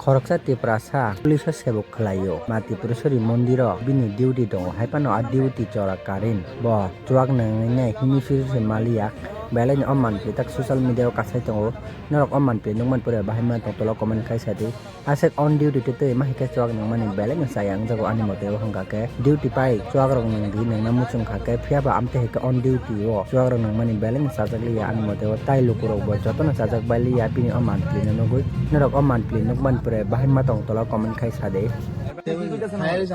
Khoroksa Tiprasa, Police Sebok Klayo, Mati Pursuri Mondiro, Bini duty dong, Hypano a duty chora Karin, Bo, Chuak Nang, Himisu Maliak, Belen Oman, Pitak social media Kaseto, Norok Oman, Pinuman Pura Bahima Tolo Common Kaisati, I said on duty to Mahika Chuak Naman in Belen and Sayang, the Animote Hongake, duty pai, Chuagrong Nangin and Namuchum Kake, Piaba Amteka on duty war, Chuagrong Naman in Belen, Sazali Animote, Tai Lukuro, Jotona Sazak Bali, Pini Oman, Plinogo, Norok Oman, Plinoman Pura Bahima Tolo Common Kaisade.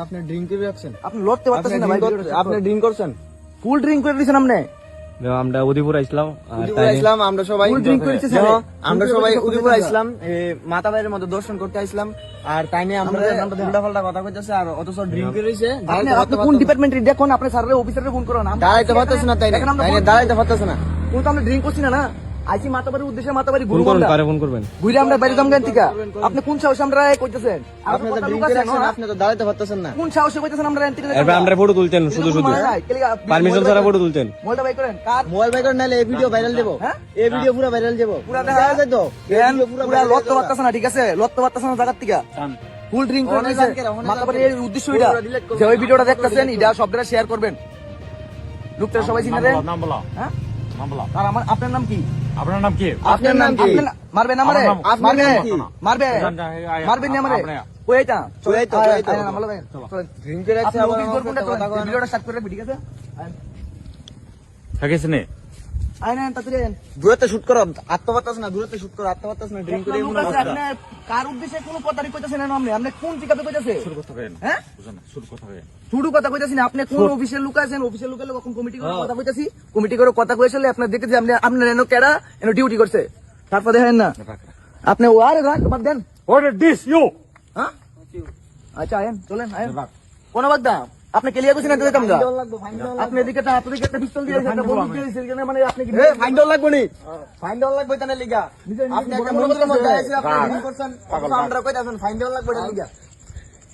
আপনি drink করে রাখছেন, আপনি লড়তে পারতেছেন না ভাই, আপনি drink করছেন, ফুল ড্রিঙ্ক করে দিয়েছেন আপনি। আমরা উদয়পুর আইছিলাম, আমরা সবাই ড্রিঙ্ক করেছি, আমরা সবাই উদয়পুর আইছিলাম, মাতা ভাইয়ের মতো দর্শন করতে আইছিলাম, আর তাই নিয়ে আমরা উল্টাপাল্টা কথা কইতেছে, আর অথচ ড্রিঙ্ক করেছে। আপনি কোন ডিপার্টমেন্টে দেখুন, আপনি স্যারের অফিসারে ফোন করেন, দাঁড়াইতে পারতেছ না, তাই দাঁড়াইতে পারতেছ না, কোন তো আমরা ড্রিঙ্ক করছি না। আইছি মাতাবাড়ির উদ্দেশ্যে, মাতাবাড়ি ফোন করুন, কারে ফোন করবেন, ঘুরে আমরা বাইরে দাম গান থেকে। আপনি কোন সাহসে আমরা কইতেছেন? আপনি তো ড্রিঙ্ক করে রাখছেন, আপনি তো দাঁড়াইতে পারতেছেন না। কোন সাহসে কইতেছেন আমরা এন্ড থেকে? এরপর আমরা ফটো তুলতেন, শুধু পারমিশন ছাড়া ফটো তুলতেন। মোবাইলটা বাই করেন, কার মোবাইল বাই করে নালে এই ভিডিও ভাইরাল দেব, হ্যাঁ এই ভিডিও পুরো ভাইরাল দেব, পুরো দেখা যায় তো। পুরো লড়তে পারতেছ না, ঠিক আছে? লড়তে পারতেছ না জায়গা থেকে। ফুল ড্রিঙ্ক করে নিয়েছে মাতাবাড়ির উদ্দেশ্য এটা, যে ওই ভিডিওটা দেখতেছেন এটা সবটা শেয়ার করবেন, লোকটা সবাই চিনে দেন। হ্যাঁ আর আমার আপনার নাম কি? আপনার নাম কি? আপনার নাম কি? মারবে না মারে, মারবে মারবে মারবে না মারে। ওই এটা চলে তো ভালো ভাই, ড্রিঙ্ক করে রাখছে, আপনি অফিস করবেন না, ভিডিওটা স্টার্ট করে রাখবি, ঠিক আছে? থাকিস নে আয় না তাড়াতাড়ি আয়। দূরত্ব শুট করো, আত্মবাতাস না, দূরত্ব শুট করো, আত্মবাতাস না, ড্রিঙ্ক করে লোক আছে, আপনি কার উদ্দেশ্যে কোনো কথাই কইতাছেন না, আপনি কোন টিকাতে কইতাছে? শুরু করতে হবে হ্যাঁ বুঝেন না, শুরু করতে হবে। শুরু কথা কইতাছি না, আপনি কোন অফিসের লোক আছেন? অফিসের লোকের লোক কমিটি করে কথা কইতাছি, কমিটি করে কথা কইছলে আপনি দেখতেছি আপনি আপনার এনো কেডা এনো ডিউটি করছে, তারপর দেখেন না আপনি ওয়ারে রাখ বাদ দেন। What is this you? হ্যাঁ আচ্ছা আয়েন, চলেন আয়েন। কোন বাগদা আপনি কেলিয়া কইছেন না দিতাম গা, আপনি এদিকে একটা পিস্তল দিয়ে একটা বন্দুক দিয়ে দিয়েছেন, মানে আপনি কি ফাইন ডাউন লাগবে নি? ফাইন ডাউন লাগবে তানে লিগা, আপনি একটা মন্ত্রীর মধ্যে আইছেন, আপনি ড্রিঙ্ক করছেন, আমরা কইতাছেন ফাইন ডাউন লাগবে তানে লিগা।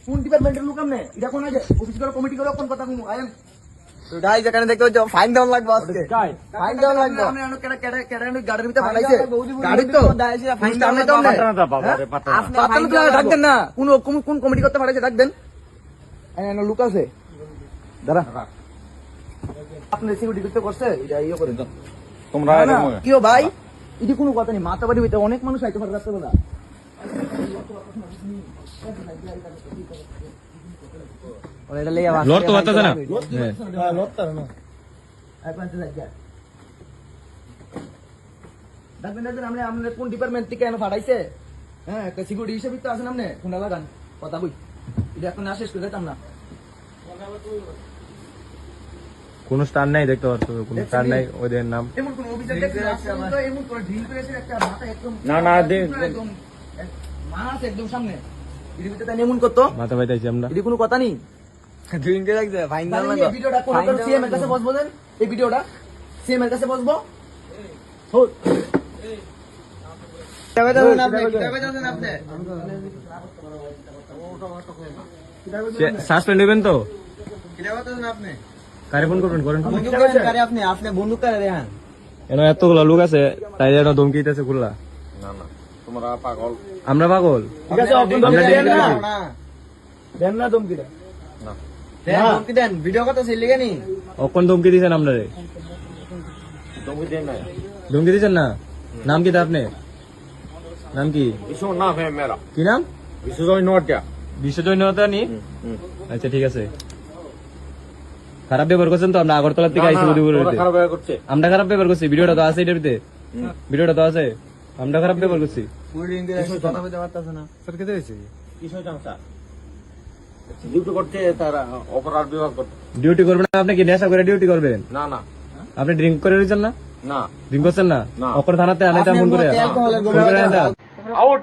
কোন ডিপার্টমেন্টের লোক আপনি? এটা কোন আছে অফিস করে কমিটি করে কোন কথা কইমু? আয়েন তো গাইস এখানে দেখতে হচ্ছে ফাইন ডাউন লাগবে আজকে, ফাইন ডাউন লাগবে। আপনি এনো কেডা কেডা কেডা এনো গাড়ির ভিতরে ফালাইছে, গাড়ি তো ফাইন ডাউন ডাউন তো লাগবে। পাতা না বাবা রে পাতা না। পাতানো তো ডাক দেন না, কোন কোন কমিটি করতে পাঠাইছে ডাক দেন। এনো লোক আছে দাঁড়া, আপনি সিকিউরিটি করতে করছে এটা ইয়ে করে দাও তোমরা কি ও ভাই, এটি কোনো কথা নেই, মাতাবাড়ি ভিতরে অনেক মানুষ আইতে পারে রাস্তাবেলা। এটা লিগা লড় তো পারতেছ না, ডাকবেন ডাকবেন আপনি, আপনার কোন ডিপার্টমেন্ট থেকে এনে পাঠাইছে? হ্যাঁ একটা সিকিউরিটি হিসেবে তো আছেন আপনি, ফোনটা লাগান কথা বই, এটা এখন না শেষ করে দিতাম না। কোন স্টার নাই, দেখতে পাচ্ছ কোন স্টার নাই, ওদের নাম এমন কোন অভিযোগ দেখছেন? আপনি তো এমন করে ড্রিল করেছেন, একটা মাথা একদম একদম মাছ একদম সামনে, এর ভিতরে তাই এমন করতো, মাথা পাইতেছি আমরা। এটি কোনো কথা নেই। ড্রিঙ্ক করে রাখছে, ফাইন ডাউন লাগবে। এই ভিডিওটা কোন সিএম এর কাছে বসবো দেন, এই ভিডিওটা সিএম এর কাছে বসবো। কিভাবে যাবেন আপনি, কিভাবে যাবেন আপনি? সাসপেন্ড হইবেন তো, কিভাবে যাবেন আপনি? কারে ফোন করবেন করেন। বন্দুক কারে কারে আপনি, আপনি বন্দুক কারে দেখান। এনো এতগুলা লোক আছে, তাই এটা ধমকি দিতেছে খুললা। না না তোমরা পাগল আমরা পাগল? ঠিক আছে আপনি আমরা দেন না, না দেন না ধমকিটা, না দেন ধমকি দেন, ভিডিও কথা ছিল লিগা নি। অকন ধমকি দিছেন আমরা রে? তুমি দেন না ধমকি দিছেন না? নাম কি তা আপনি? নাম কি? ইসো না है मेरा কি নাম? ইসো জয় নট क्या বিশ্বজনীয়তা নি? আচ্ছা ঠিক আছে। খারাপ ব্যবহার করছেন তো, আমরা আগরতলা থেকে আইসি উদয়পুরের ভিতরে। খারাপ ব্যবহার করছে, আমরা খারাপ ব্যবহার করছি, ভিডিওটা তো আছে এটার ভিতরে, ভিডিওটা তো আছে, আমরা খারাপ ব্যবহার করছি। ফুল ড্রিঙ্ক করে রাখছে, কথা বলতে পারতাছ না। স্যার কে দিয়েছে কিসো জানতা ডিউটি করতে তারা অপরাধ বিভাগ করতে। ডিউটি করবেন না? আপনি কি নেশা করে ডিউটি করবেন? না না আপনি ড্রিঙ্ক করে রয়েছেন না? না ড্রিঙ্ক করছেন না? না। অপর থানাতে আনাইতাম ফোন করে, অ্যালকোহলের ফোন করে আনাইতাম। আউট